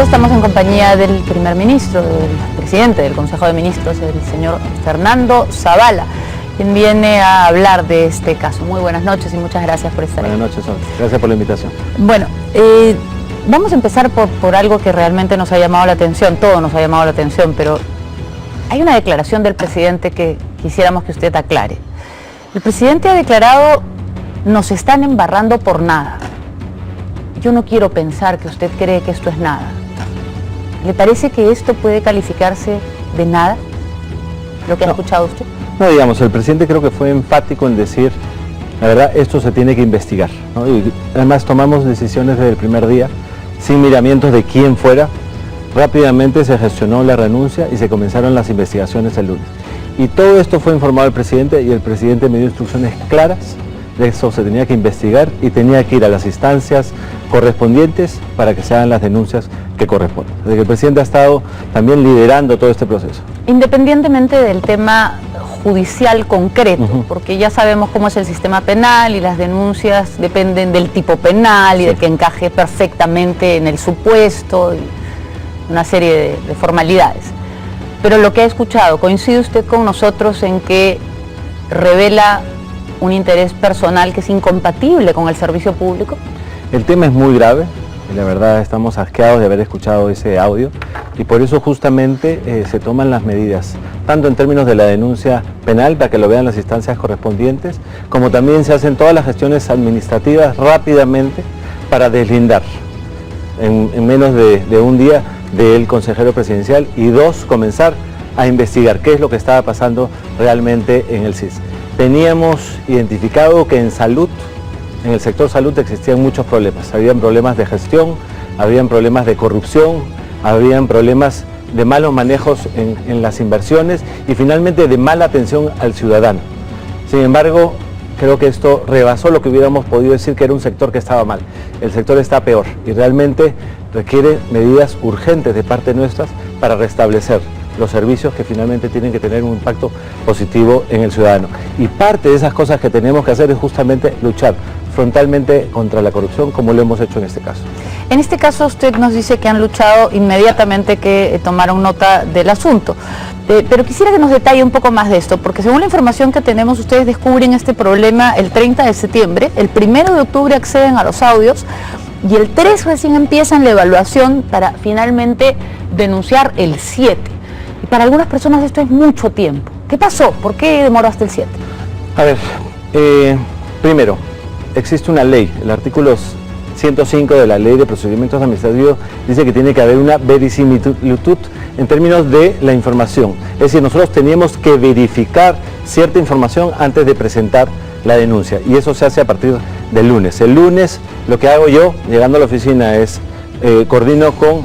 Ya estamos en compañía del primer ministro, del presidente del Consejo de Ministros, el señor Fernando Zavala, quien viene a hablar de este caso. Muy buenas noches y muchas gracias por estar aquí. Buenas noches, Olga. Gracias por la invitación. Bueno, vamos a empezar por algo que realmente nos ha llamado la atención, todo nos ha llamado la atención, pero hay una declaración del presidente que quisiéramos que usted aclare. El presidente ha declarado: nos están embarrando por nada. Yo no quiero pensar que usted cree que esto es nada. ¿Le parece que esto puede calificarse de nada, lo que ha escuchado usted? No, digamos, el presidente creo que fue enfático en decir, la verdad, esto se tiene que investigar, ¿no? Y además tomamos decisiones desde el primer día, sin miramientos de quién fuera. Rápidamente se gestionó la renuncia y se comenzaron las investigaciones el lunes. Y todo esto fue informado al presidente y el presidente me dio instrucciones claras de eso se tenía que investigar y tenía que ir a las instancias correspondientes para que se hagan las denuncias que corresponden. Así que el presidente ha estado también liderando todo este proceso. Independientemente del tema judicial concreto, porque ya sabemos cómo es el sistema penal y las denuncias dependen del tipo penal y de que encaje perfectamente en el supuesto y una serie de formalidades. Pero lo que ha escuchado, ¿coincide usted con nosotros en que revela un interés personal que es incompatible con el servicio público? El tema es muy grave y la verdad estamos asqueados de haber escuchado ese audio y por eso justamente se toman las medidas, tanto en términos de la denuncia penal para que lo vean las instancias correspondientes, como también se hacen todas las gestiones administrativas rápidamente para deslindar en menos de un día del consejero presidencial y dos, comenzar a investigar qué es lo que estaba pasando realmente en el SIS. Teníamos identificado que en salud, en el sector salud existían muchos problemas. Habían problemas de gestión, habían problemas de corrupción, habían problemas de malos manejos en las inversiones y finalmente de mala atención al ciudadano. Sin embargo, creo que esto rebasó lo que hubiéramos podido decir que era un sector que estaba mal. El sector está peor y realmente requiere medidas urgentes de parte nuestras para restablecer los servicios que finalmente tienen que tener un impacto positivo en el ciudadano. Y parte de esas cosas que tenemos que hacer es justamente luchar frontalmente contra la corrupción, como lo hemos hecho en este caso. En este caso usted nos dice que han luchado inmediatamente, que tomaron nota del asunto. Pero quisiera que nos detalle un poco más de esto, porque según la información que tenemos, ustedes descubren este problema el 30 de septiembre, el 1 de octubre acceden a los audios y el 3 recién empiezan la evaluación para finalmente denunciar el 7. Y para algunas personas esto es mucho tiempo. ¿Qué pasó? ¿Por qué demoró hasta el 7? A ver, primero, existe una ley, el artículo 105 de la Ley de Procedimientos Administrativos dice que tiene que haber una verisimilitud en términos de la información. Es decir, nosotros teníamos que verificar cierta información antes de presentar la denuncia y eso se hace a partir del lunes. El lunes lo que hago yo, llegando a la oficina, es coordino con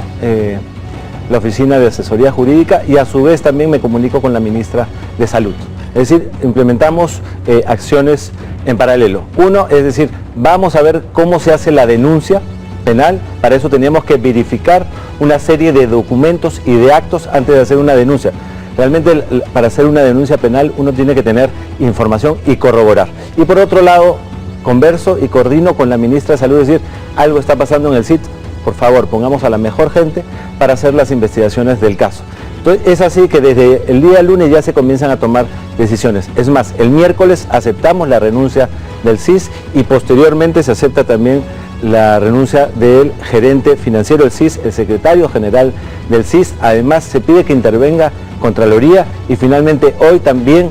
la Oficina de Asesoría Jurídica y a su vez también me comunico con la ministra de Salud. Es decir, implementamos acciones en paralelo. Uno, es decir, vamos a ver cómo se hace la denuncia penal. Para eso teníamos que verificar una serie de documentos y de actos antes de hacer una denuncia. Realmente para hacer una denuncia penal uno tiene que tener información y corroborar. Y por otro lado, converso y coordino con la ministra de Salud, es decir, algo está pasando en el sitio, por favor, pongamos a la mejor gente para hacer las investigaciones del caso. Entonces, es así que desde el día lunes ya se comienzan a tomar decisiones. Es más, el miércoles aceptamos la renuncia del SIS y posteriormente se acepta también la renuncia del gerente financiero del SIS, el secretario general del SIS. Además, se pide que intervenga Contraloría y finalmente hoy también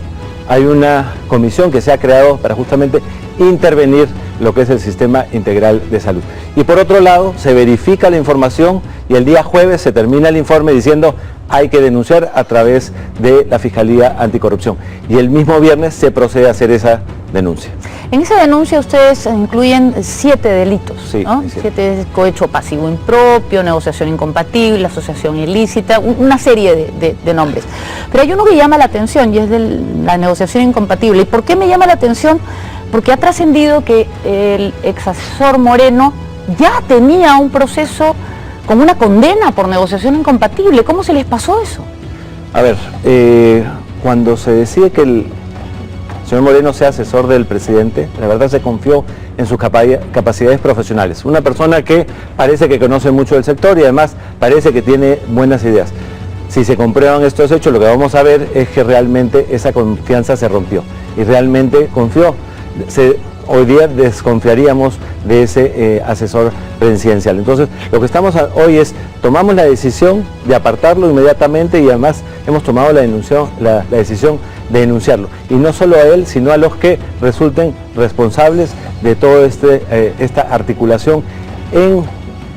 hay una comisión que se ha creado para justamente intervenir lo que es el sistema integral de salud. Y por otro lado, se verifica la información y el día jueves se termina el informe diciendo hay que denunciar a través de la Fiscalía Anticorrupción. Y el mismo viernes se procede a hacer esa denuncia. En esa denuncia ustedes incluyen 7 delitos, sí, ¿no? 7 cohecho pasivo impropio, negociación incompatible, asociación ilícita, una serie de nombres. Pero hay uno que llama la atención y es de la negociación incompatible. ¿Y por qué me llama la atención? Porque ha trascendido que el ex asesor Moreno ya tenía un proceso con una condena por negociación incompatible. ¿Cómo se les pasó eso? A ver, cuando se decide que el señor Moreno sea asesor del presidente. La verdad se confió en sus capacidades profesionales. Una persona que parece que conoce mucho del sector y además parece que tiene buenas ideas. Si se comprueban estos hechos, lo que vamos a ver es que realmente esa confianza se rompió y realmente confió. Hoy día desconfiaríamos de ese asesor presidencial. Entonces, lo que estamos hoy es, tomamos la decisión de apartarlo inmediatamente y además hemos tomado la decisión de denunciarlo. Y no solo a él, sino a los que resulten responsables de toda esta articulación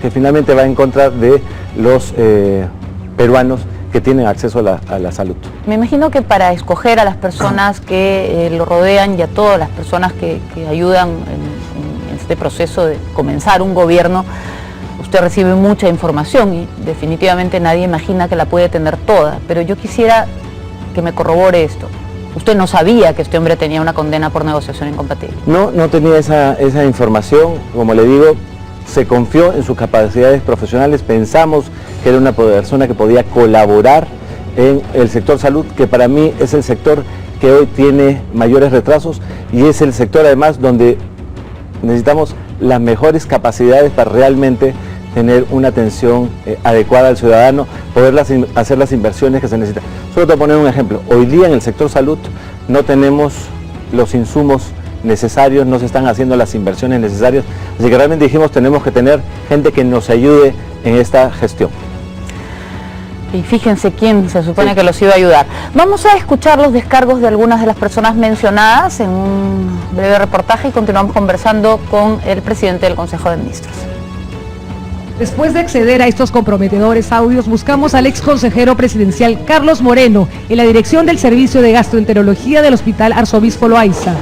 que finalmente va en contra de los peruanos que tienen acceso a la salud. Me imagino que para escoger a las personas que lo rodean y a todas las personas que ayudan en este proceso de comenzar un gobierno, usted recibe mucha información y definitivamente nadie imagina que la puede tener toda, pero yo quisiera que me corrobore esto. ¿Usted no sabía que este hombre tenía una condena por negociación incompatible? No tenía esa información, como le digo. Se confió en sus capacidades profesionales, pensamos que era una persona que podía colaborar en el sector salud, que para mí es el sector que hoy tiene mayores retrasos y es el sector además donde necesitamos las mejores capacidades para realmente tener una atención adecuada al ciudadano, poder hacer las inversiones que se necesitan. Solo te voy a poner un ejemplo. Hoy día en el sector salud no tenemos los insumos necesarios, no se están haciendo las inversiones necesarias, así que realmente dijimos tenemos que tener gente que nos ayude en esta gestión. Y fíjense quién se supone que los iba a ayudar. Vamos a escuchar los descargos de algunas de las personas mencionadas en un breve reportaje y continuamos conversando con el presidente del Consejo de Ministros. Después de acceder a estos comprometedores audios, buscamos al ex consejero presidencial Carlos Moreno en la dirección del Servicio de Gastroenterología del Hospital Arzobispo Loaiza.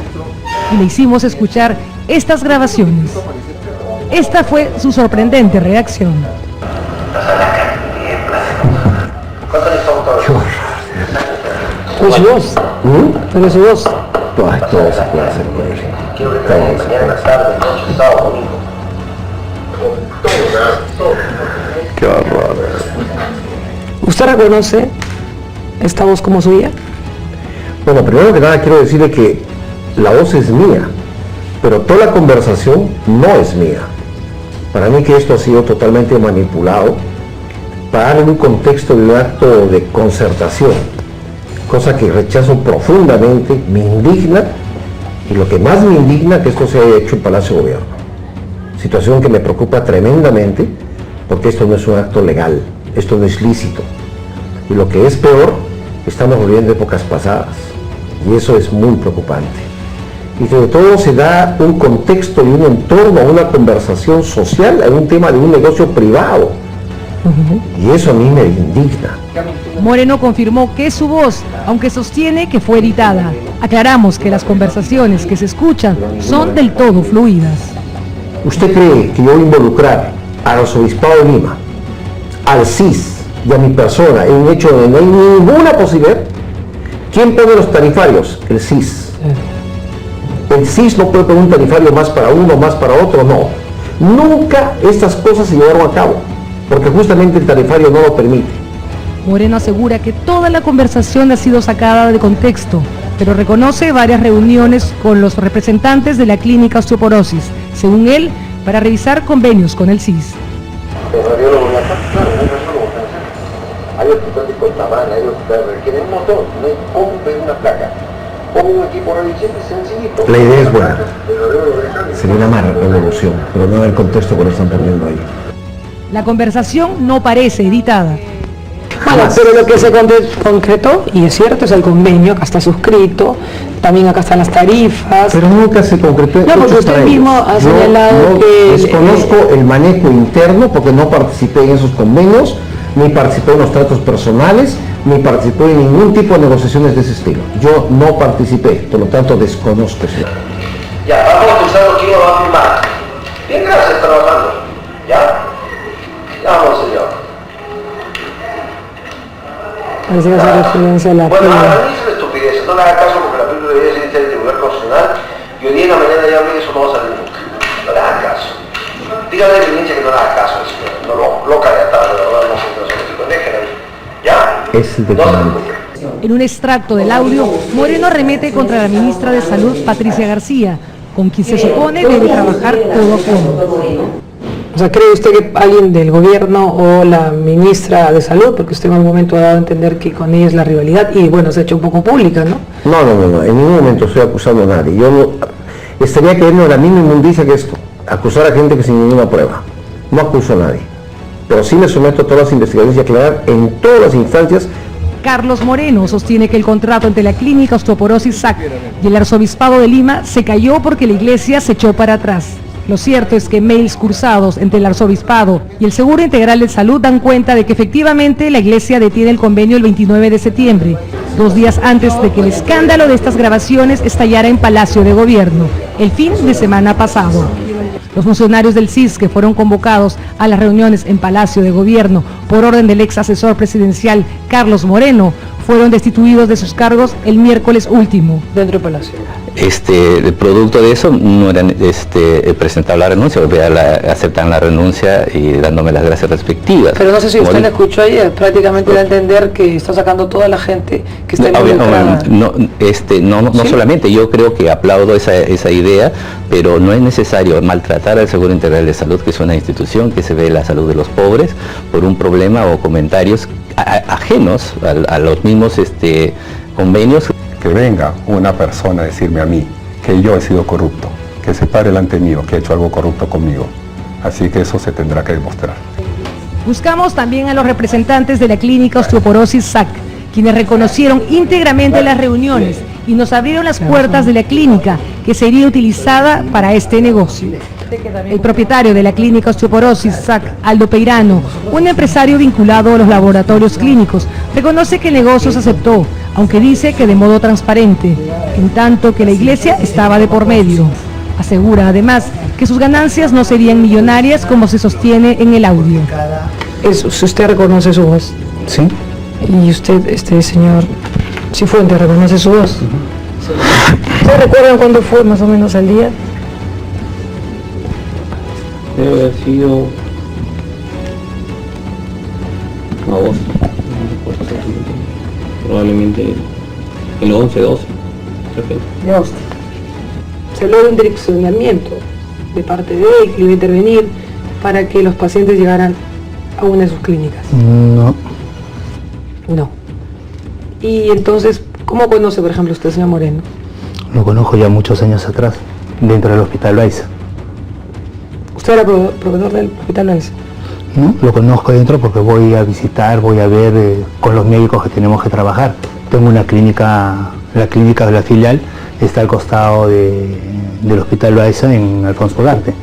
Y le hicimos escuchar estas grabaciones. Esta fue su sorprendente reacción. ¿Cuál es su voz? ¿Cuál es su voz? Todo se puede hacer con él. Quiero que mañana en la tarde, noche, sábado, domingo. Qué horror. ¿Usted reconoce esta voz como suya? Bueno, primero que nada quiero decirle que la voz es mía, pero toda la conversación no es mía. Para mí que esto ha sido totalmente manipulado para darle un contexto de un acto de concertación, cosa que rechazo profundamente, me indigna, y lo que más me indigna que esto se haya hecho en Palacio de Gobierno. Situación que me preocupa tremendamente, porque esto no es un acto legal, esto no es lícito. Y lo que es peor, estamos volviendo a épocas pasadas, y eso es muy preocupante. Y sobre todo se da un contexto y un entorno a una conversación social, a un tema de un negocio privado. Y eso a mí me indigna. Moreno confirmó que es su voz, aunque sostiene que fue editada. Aclaramos que las conversaciones que se escuchan son del todo fluidas. ¿Usted cree que yo voy a involucrar al Arzobispado de Lima, al CIS y a mi persona en un hecho donde no hay ninguna posibilidad? ¿Quién pone los tarifarios? El CIS. El CIS no puede poner un tarifario más para uno, más para otro, no. Nunca estas cosas se llevaron a cabo, porque justamente el tarifario no lo permite. Moreno asegura que toda la conversación ha sido sacada de contexto, pero reconoce varias reuniones con los representantes de la clínica osteoporosis, según él, para revisar convenios con el CIS. Hay hospitales de Cochabamba, hay hospitales que requieren un montón, no hay cómo pedir una placa. Pongo un equipo revisión sencillito. La idea es buena. Sería una mala revolución, pero no en el contexto que lo están poniendo ahí. La conversación no parece editada. Bueno, pero lo que se concretó, y es cierto, es el convenio, acá está suscrito, también acá están las tarifas. Pero nunca se concretó. No, porque usted mismo ha señalado que... Desconozco el manejo interno porque no participé en esos convenios, ni participé en los tratos personales, ni participé en ningún tipo de negociaciones de ese estilo. Yo no participé, por lo tanto desconozco eso. Ya, vamos a pensar quién lo va a firmar. Bien, gracias, trabajando. ¿Ya? Ya vamos, señor. Parece que hace referencia a la bueno, a mí es una estupidez, no le haga caso porque la película debería ser del Tribunal Constitucional y hoy día en la mañana ya hablé y eso no va a salir nunca. No le haga caso. Dígale a la evidencia que no le haga caso, señor. No lo loca de atrás, la verdad, no se déjenla ahí. ¿Ya? Es el de no se preocupe. En un extracto del audio, Moreno arremete contra la ministra de Salud, Patricia García, con quien se supone debe trabajar codo a codo. O sea, ¿cree usted que alguien del gobierno o la ministra de Salud, porque usted en algún momento ha dado a entender que con ella es la rivalidad, y bueno, se ha hecho un poco pública, ¿no? No, en ningún momento estoy acusando a nadie. Yo no, estaría cayendo en la misma inmundicia que esto, acusar a gente que sin ninguna prueba. No acuso a nadie, pero sí me someto a todas las investigaciones y aclarar en todas las instancias. Carlos Moreno sostiene que el contrato entre la clínica Osteoporosis SAC y el Arzobispado de Lima se cayó porque la iglesia se echó para atrás. Lo cierto es que mails cursados entre el Arzobispado y el Seguro Integral de Salud dan cuenta de que efectivamente la iglesia detiene el convenio el 29 de septiembre, 2 días antes de que el escándalo de estas grabaciones estallara en Palacio de Gobierno, el fin de semana pasado. Los funcionarios del CIS que fueron convocados a las reuniones en Palacio de Gobierno por orden del ex asesor presidencial Carlos Moreno fueron destituidos de sus cargos el miércoles último. Dentro del Palacio. El producto de eso no era presentar la renuncia, aceptan la renuncia y dándome las gracias respectivas. Pero no sé si usted la escuchó ayer, prácticamente da a entender que está sacando toda la gente que está involucrada. No ¿Sí? solamente, yo creo que aplaudo esa idea, pero no es necesario maltratar al Seguro Integral de Salud, que es una institución que se ve la salud de los pobres, por un problema o comentarios ajenos a los mismos convenios. Que venga una persona a decirme a mí que yo he sido corrupto, que se pare delante mío, que he hecho algo corrupto conmigo. Así que eso se tendrá que demostrar. Buscamos también a los representantes de la clínica Osteoporosis SAC, quienes reconocieron íntegramente las reuniones y nos abrieron las puertas de la clínica que sería utilizada para este negocio. El propietario de la clínica Osteoporosis SAC, Aldo Peirano, un empresario vinculado a los laboratorios clínicos, reconoce que el negocio se aceptó, aunque dice que de modo transparente, en tanto que la iglesia estaba de por medio. Asegura además que sus ganancias no serían millonarias como se sostiene en el audio. Si usted reconoce su voz. Sí. Y usted, señor Cifuentes, reconoce su voz. ¿Ustedes recuerdan cuándo fue más o menos al día? Debe haber sido agosto, probablemente el 11, 12. De agosto. Se habló de un direccionamiento de parte de él que iba a intervenir para que los pacientes llegaran a una de sus clínicas. No. No. Y entonces, ¿cómo conoce, por ejemplo, usted, señor Moreno? Lo conozco ya muchos años atrás, dentro del Hospital Baiza. ¿Usted era proveedor del Hospital Baiza? ¿No? Lo conozco dentro porque voy a visitar, voy a ver con los médicos que tenemos que trabajar. Tengo una clínica, la clínica de la filial está al costado del Hospital Baiza en Alfonso Ugarte.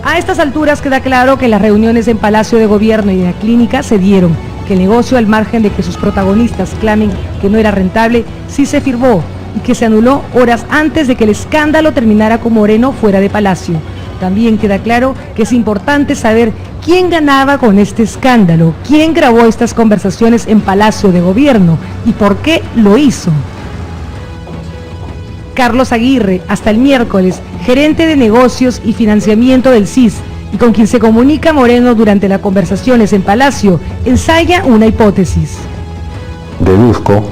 A estas alturas queda claro que las reuniones en Palacio de Gobierno y en la clínica se dieron, que el negocio, al margen de que sus protagonistas clamen que no era rentable, sí se firmó y que se anuló horas antes de que el escándalo terminara con Moreno fuera de Palacio. También queda claro que es importante saber quién ganaba con este escándalo, quién grabó estas conversaciones en Palacio de Gobierno y por qué lo hizo. Carlos Aguirre, hasta el miércoles, gerente de negocios y financiamiento del CIS, y con quien se comunica Moreno durante las conversaciones en Palacio, ensaya una hipótesis. Deduzco,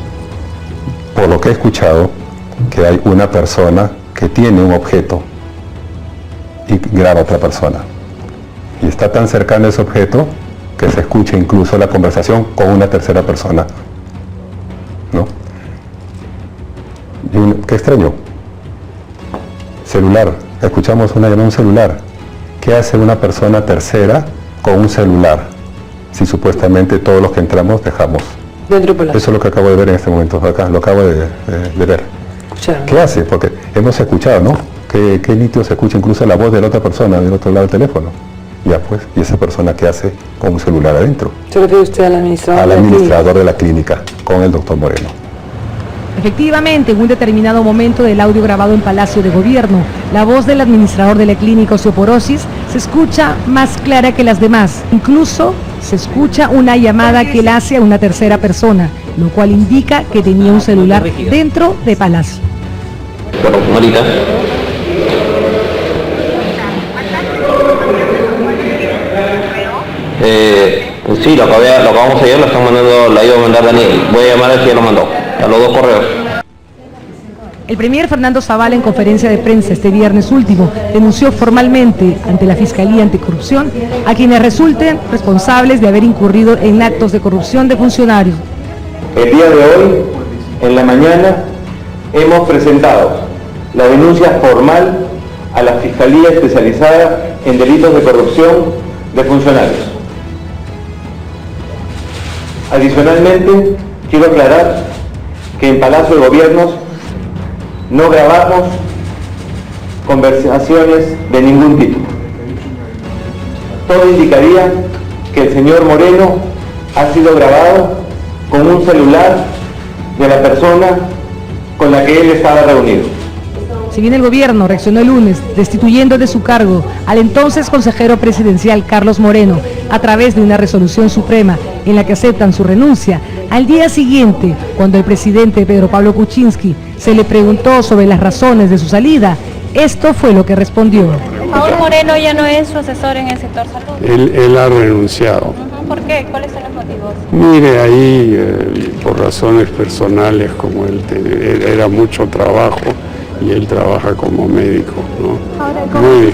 por lo que he escuchado, que hay una persona que tiene un objeto y graba a otra persona. Y está tan cercano a ese objeto que se escucha incluso la conversación con una tercera persona. ¿No? Qué extraño. Celular. Escuchamos una llamada a un celular. ¿Qué hace una persona tercera con un celular? Si supuestamente todos los que entramos dejamos. Dentro de Palacio. Eso es lo que acabo de ver en este momento. Acá lo acabo de ver. Escucharon. ¿Qué hace? Porque hemos escuchado, ¿no? Qué nítido se escucha incluso la voz de la otra persona del otro lado del teléfono. Ya pues, ¿y esa persona qué hace con un celular adentro? ¿Se refiere usted al administrador? Al administrador de la clínica, con el doctor Moreno. Efectivamente, en un determinado momento del audio grabado en Palacio de Gobierno, la voz del administrador de la clínica Osteoporosis se escucha más clara que las demás. Incluso se escucha una llamada que él hace a una tercera persona, lo cual indica que tenía un celular dentro de Palacio. Bueno, Marita. Pues sí, lo acabamos ayer, lo están mandando, la iba a mandar Daniel. Voy a llamar a ver si ya lo mandó, a los 2 correos. El premier Fernando Zavala, en conferencia de prensa este viernes último, denunció formalmente ante la Fiscalía Anticorrupción a quienes resulten responsables de haber incurrido en actos de corrupción de funcionarios. El día de hoy, en la mañana, hemos presentado la denuncia formal a la Fiscalía Especializada en Delitos de Corrupción de Funcionarios. Adicionalmente, quiero aclarar que en Palacio de Gobierno no grabamos conversaciones de ningún tipo. Todo indicaría que el señor Moreno ha sido grabado con un celular de la persona con la que él estaba reunido. Si bien el gobierno reaccionó el lunes destituyendo de su cargo al entonces consejero presidencial Carlos Moreno a través de una resolución suprema en la que aceptan su renuncia, al día siguiente, cuando el presidente Pedro Pablo Kuczynski se le preguntó sobre las razones de su salida, esto fue lo que respondió. Ahora Moreno ya no es su asesor en el sector salud. Él ha renunciado. ¿Por qué? ¿Cuáles son los motivos? Mire, ahí por razones personales, como él era mucho trabajo y él trabaja como médico, ¿no? Ahora, Muy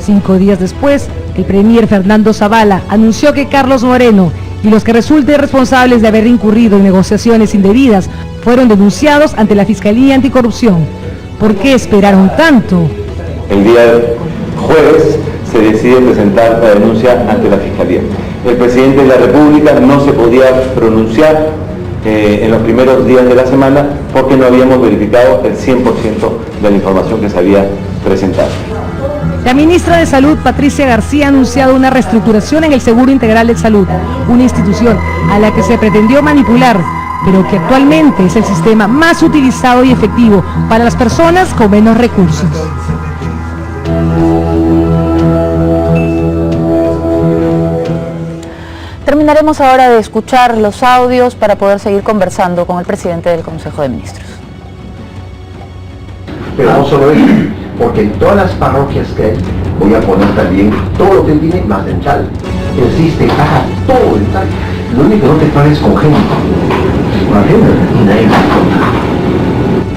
5 días después, el premier Fernando Zavala anunció que Carlos Moreno y los que resulten responsables de haber incurrido en negociaciones indebidas fueron denunciados ante la Fiscalía Anticorrupción. ¿Por qué esperaron tanto? El día jueves se decide presentar la denuncia ante la Fiscalía. El presidente de la República no se podía pronunciar en los primeros días de la semana porque no habíamos verificado el 100% de la información que se había presentado. La ministra de Salud, Patricia García, ha anunciado una reestructuración en el Seguro Integral de Salud, una institución a la que se pretendió manipular, pero que actualmente es el sistema más utilizado y efectivo para las personas con menos recursos. Terminaremos ahora de escuchar los audios para poder seguir conversando con el presidente del Consejo de Ministros. Pero no solo eso, porque en todas las parroquias que hay, voy a poner también todo lo que tiene más dental. El SISTE paga todo dental. Lo único que no te paga es congénito. Congénito y nadie más conta.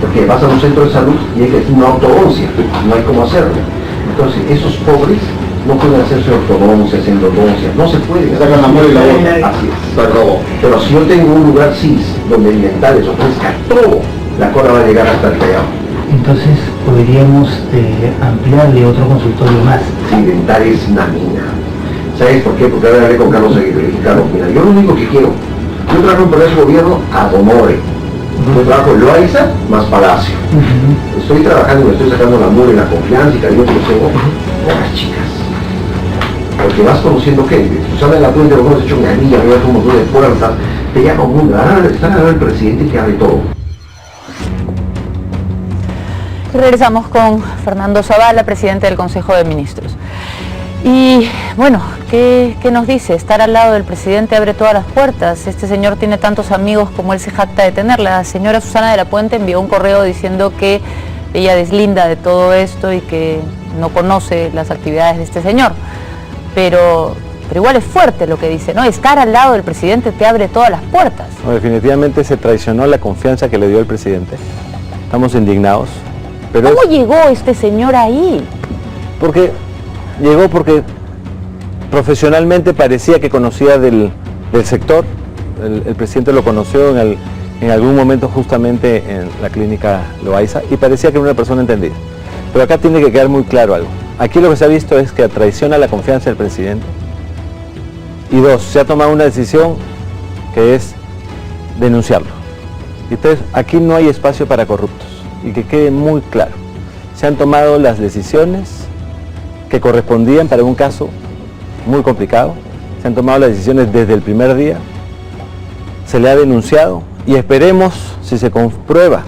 Porque vas a un centro de salud y hay que hacer una ortodoncia, no hay cómo hacerlo. Entonces, esos pobres no pueden hacerse ortodoncias, endodoncias, no se puede. Sacan la muela y la boca. Así es. Pero si yo tengo un lugar CIS donde el dentales ofrezca todo, la cola va a llegar hasta el Callao. Entonces podríamos ampliarle otro consultorio más. Sí, dental es una mina. ¿Sabes por qué? Porque ahora hablé con Carlos Aguirre. Carlos, mira, yo lo único que quiero, yo trabajo en Palacio Gobierno ad honore. Yo trabajo en Loaiza más Palacio. Estoy trabajando, me estoy sacando la mugre, la confianza y cariño que tengo con las chicas. Porque vas conociendo gente. Susana de la Puente, lo hemos hecho una niña, me un montón de fuerzas, te llama un mundo. Ahora están a ver el presidente que hable todo. Regresamos con Fernando Zavala, presidente del Consejo de Ministros. Y bueno, ¿qué nos dice? Estar al lado del presidente abre todas las puertas. Este señor tiene tantos amigos como él se jacta de tener. La señora Susana de la Puente envió un correo diciendo que ella deslinda de todo esto y que no conoce las actividades de este señor. Pero igual es fuerte lo que dice, ¿no? Estar al lado del presidente te abre todas las puertas. No, definitivamente se traicionó la confianza que le dio el presidente. Estamos indignados. Pero ¿cómo llegó este señor ahí? Llegó porque profesionalmente parecía que conocía del sector. El presidente lo conoció en algún momento justamente en la clínica Loaiza y parecía que era una persona entendida. Pero acá tiene que quedar muy claro algo. Aquí lo que se ha visto es que traiciona la confianza del presidente. Y 2, se ha tomado una decisión que es denunciarlo. Entonces, aquí no hay espacio para corruptos. Y que quede muy claro. Se han tomado las decisiones que correspondían para un caso muy complicado. Se han tomado las decisiones desde el primer día. Se le ha denunciado y esperemos, si se comprueba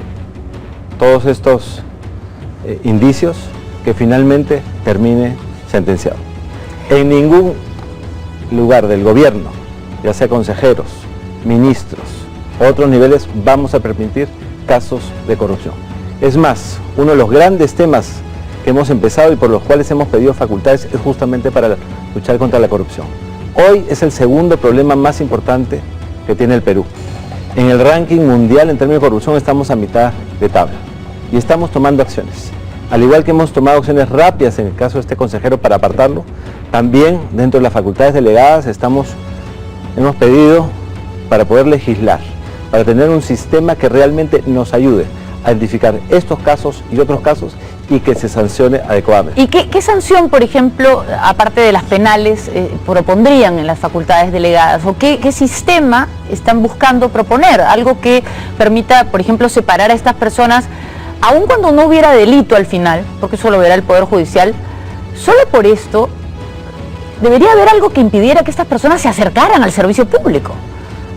todos estos indicios, que finalmente termine sentenciado. En ningún lugar del gobierno, ya sea consejeros, ministros o otros niveles, vamos a permitir casos de corrupción. Es más, uno de los grandes temas que hemos empezado y por los cuales hemos pedido facultades es justamente para luchar contra la corrupción. Hoy es el segundo problema más importante que tiene el Perú. En el ranking mundial en términos de corrupción estamos a mitad de tabla y estamos tomando acciones. Al igual que hemos tomado acciones rápidas en el caso de este consejero para apartarlo, también dentro de las facultades delegadas hemos pedido para poder legislar, para tener un sistema que realmente nos ayude a identificar estos casos y otros casos y que se sancione adecuadamente. ¿Y qué sanción, por ejemplo, aparte de las penales, propondrían en las facultades delegadas? ¿O qué sistema están buscando proponer? Algo que permita, por ejemplo, separar a estas personas, aun cuando no hubiera delito al final, porque eso lo verá el Poder Judicial, solo por esto debería haber algo que impidiera que estas personas se acercaran al servicio público.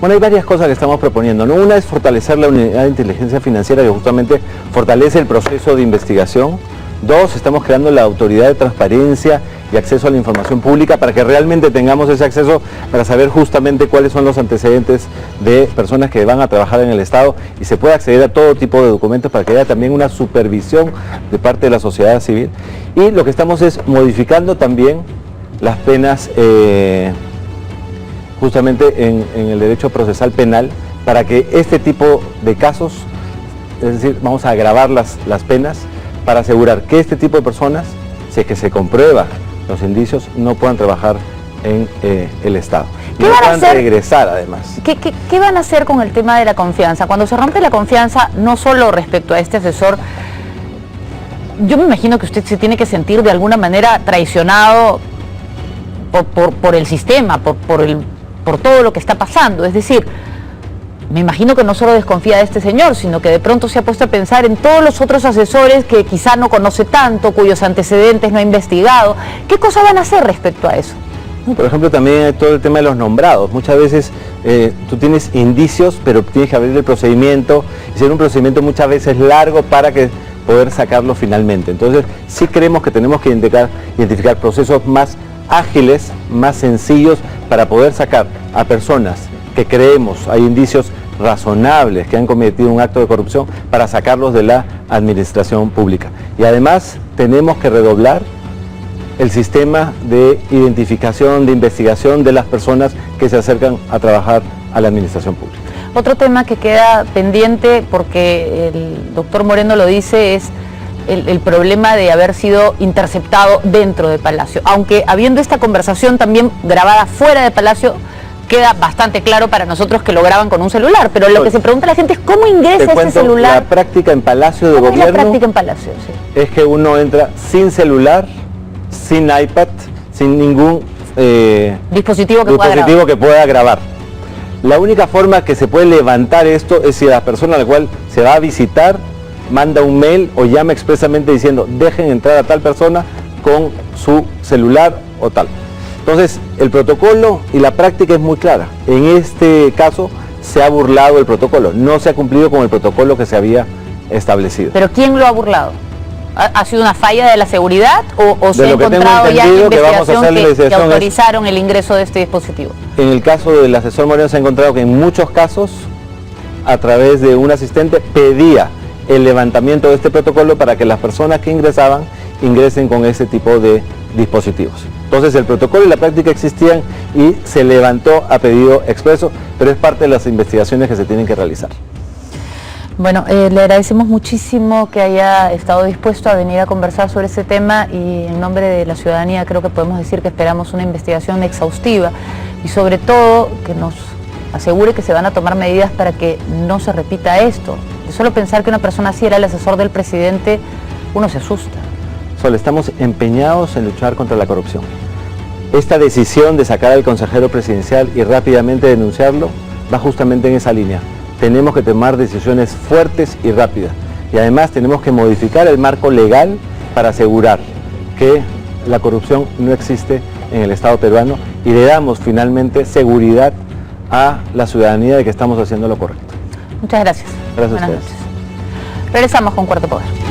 Bueno, hay varias cosas que estamos proponiendo, ¿no? Una es fortalecer la unidad de inteligencia financiera que justamente fortalece el proceso de investigación. Dos, estamos creando la autoridad de transparencia y acceso a la información pública para que realmente tengamos ese acceso para saber justamente cuáles son los antecedentes de personas que van a trabajar en el Estado y se pueda acceder a todo tipo de documentos para que haya también una supervisión de parte de la sociedad civil. Y lo que estamos es modificando también las penas justamente en el derecho procesal penal para que este tipo de casos, es decir, vamos a agravar las penas para asegurar que este tipo de personas, si es que se comprueba los indicios, no puedan trabajar en el Estado. Y no puedan regresar además. ¿Qué van a hacer con el tema de la confianza? Cuando se rompe la confianza, no solo respecto a este asesor, yo me imagino que usted se tiene que sentir de alguna manera traicionado por el sistema, por todo lo que está pasando. Es decir, me imagino que no solo desconfía de este señor, sino que de pronto se ha puesto a pensar en todos los otros asesores que quizá no conoce tanto, cuyos antecedentes no ha investigado. ¿Qué cosa van a hacer respecto a eso? Por ejemplo, también hay todo el tema de los nombrados. Muchas veces tú tienes indicios, pero tienes que abrir el procedimiento, y ser un procedimiento muchas veces largo para poder sacarlo finalmente. Entonces, sí creemos que tenemos que identificar procesos más ágiles, más sencillos, para poder sacar a personas que creemos hay indicios razonables que han cometido un acto de corrupción, para sacarlos de la administración pública. Y además tenemos que redoblar el sistema de identificación, de investigación de las personas que se acercan a trabajar a la administración pública. Otro tema que queda pendiente, porque el doctor Moreno lo dice, es el problema de haber sido interceptado dentro de Palacio. Aunque habiendo esta conversación también grabada fuera de Palacio, queda bastante claro para nosotros que lo graban con un celular, pero lo que se pregunta la gente es cómo ingresa ese celular. La práctica en Palacio de Gobierno, la práctica en Palacio, sí, es que uno entra sin celular, sin iPad, sin ningún dispositivo que pueda grabar. La única forma que se puede levantar esto es si la persona a la cual se va a visitar manda un mail o llama expresamente diciendo dejen entrar a tal persona con su celular o tal. Entonces, el protocolo y la práctica es muy clara. En este caso se ha burlado el protocolo, no se ha cumplido con el protocolo que se había establecido. ¿Pero quién lo ha burlado? ¿Ha sido una falla de la seguridad o se ha encontrado ya en investigación que autorizaron el ingreso de este dispositivo? En el caso del asesor Moreno se ha encontrado que en muchos casos, a través de un asistente, pedía el levantamiento de este protocolo para que las personas que ingresaban ingresen con ese tipo de dispositivos. Entonces el protocolo y la práctica existían y se levantó a pedido expreso, pero es parte de las investigaciones que se tienen que realizar. Bueno, le agradecemos muchísimo que haya estado dispuesto a venir a conversar sobre este tema, y en nombre de la ciudadanía creo que podemos decir que esperamos una investigación exhaustiva y sobre todo que nos asegure que se van a tomar medidas para que no se repita esto. De solo pensar que una persona así era el asesor del presidente, uno se asusta. Sol, estamos empeñados en luchar contra la corrupción. Esta decisión de sacar al consejero presidencial y rápidamente denunciarlo va justamente en esa línea. Tenemos que tomar decisiones fuertes y rápidas, y además tenemos que modificar el marco legal para asegurar que la corrupción no existe en el Estado peruano y le damos finalmente seguridad a la ciudadanía de que estamos haciendo lo correcto. Muchas gracias. Gracias a Buenas ustedes. noches. Regresamos con Cuarto Poder.